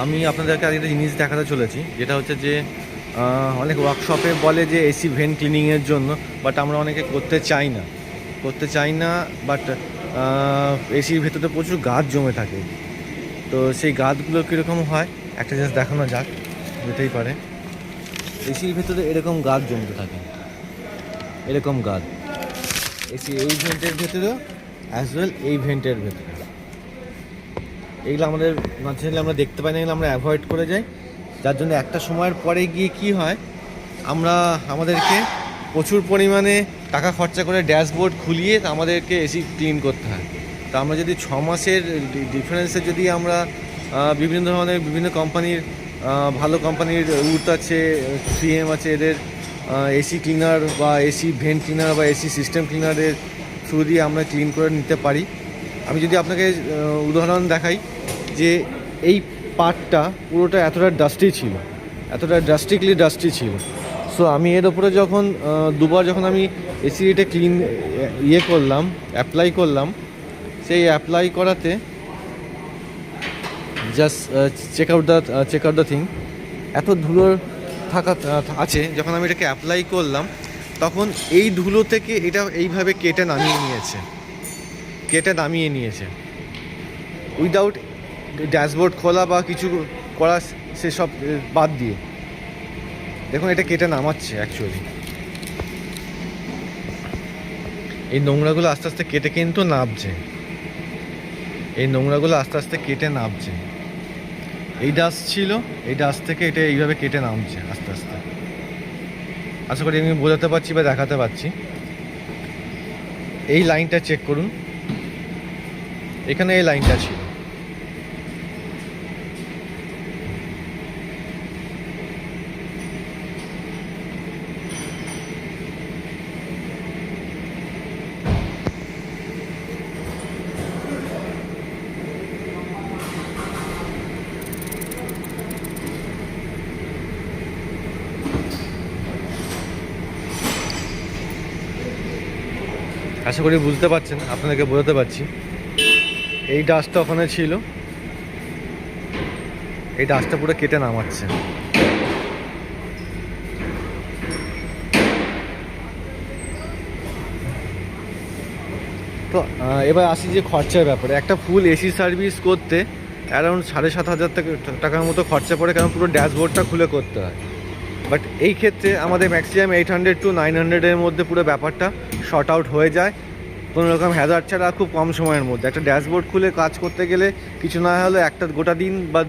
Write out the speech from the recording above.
আমি আপনাদেরকে আজকে একটা জিনিস দেখাতে চলেছি, যেটা হচ্ছে যে অনেক ওয়ার্কশপে বলে যে এসি ভেন্ট ক্লিনিংয়ের জন্য, বাট আমরা অনেকে করতে চাই না। বাট এসির ভেতরে প্রচুর গাদ জমে থাকে। তো সেই গাদগুলো কীরকম হয় একটা জিনিস দেখানো যাক, যেতেই পারে। এসির ভেতরে এরকম গাদ জমতে থাকে, এরকম গাদ এসি এই ভেন্টের ভেতরেও অ্যাজ ওয়েল এই ভেন্টের ভেতরে। এগুলো আমাদের মাঝে আমরা দেখতে পাই না, এগুলো আমরা অ্যাভয়েড করে যাই, যার জন্য একটা সময়ের পরে গিয়ে কি হয়, আমাদেরকে প্রচুর পরিমাণে টাকা খরচা করে ড্যাশবোর্ড খুলিয়ে আমাদেরকে এসি ক্লিন করতে হয়। তো আমরা যদি 6 মাসের ডিফারেন্সে যদি আমরা বিভিন্ন ধরনের বিভিন্ন কোম্পানির ভালো কোম্পানির উড আছে, 3M আছে, এদের এসি ক্লিনার বা এসি ভেন্ট ক্লিনার বা এসি সিস্টেম ক্লিনারের থ্রু দিয়ে আমরা ক্লিন করে নিতে পারি। আমি যদি আপনাকে উদাহরণ দেখাই যে এই পার্টটা পুরোটা এতটা ডাস্টি ছিল। সো আমি এর ওপরে যখন দুবার যখন আমি এসিটা ক্লিন অ্যাপ্লাই করলাম, সেই অ্যাপ্লাই করাতে just check out the thing, এত ধুলো আছে। যখন আমি এটাকে অ্যাপ্লাই করলাম তখন এই ধুলো থেকে এটা এইভাবে কেটে নামিয়ে নিয়েছে উইদাউট ড্যাশবোর্ড খোলা বা কিছু করা, সেসব বাদ দিয়ে। দেখুন এটা কেটে নামাচ্ছে অ্যাকচুয়ালি। এই নোংরাগুলো আস্তে আস্তে কেটে কিন্তু নামছে, এই ডাস্ট ছিল, এই ডাস্ট থেকে এটা এইভাবে কেটে নামছে আস্তে আস্তে। আশা করি আমি বোঝাতে পারছি বা দেখাতে পারছি। এই লাইনটা চেক করুন, এখানে এই লাইনটা ছিল। আশা করি বুঝতে পারছেন, আপনাদেরকে বোঝাতে পারছি। এই ডাস্টটা ওখানে ছিল, এই ডাস্টটা পুরো কেটে নামাচ্ছে। তো এবার আসি যে খরচার ব্যাপারে। একটা ফুল এসি সার্ভিস করতে অ্যারাউন্ড 7,500 টাকার মতো খরচা পড়ে, কারণ পুরো ড্যাশবোর্ডটা খুলে করতে হয়। বাট এই ক্ষেত্রে আমাদের ম্যাক্সিমাম 800 to 900-এর মধ্যে পুরো ব্যাপারটা শর্ট আউট হয়ে যায়, কোনো রকম হ্যাজার্ড ছাড়া, খুব কম সময়ের মধ্যে। একটা ড্যাশবোর্ড খুলে কাজ করতে গেলে কিছু না হলে একটা গোটা দিন বা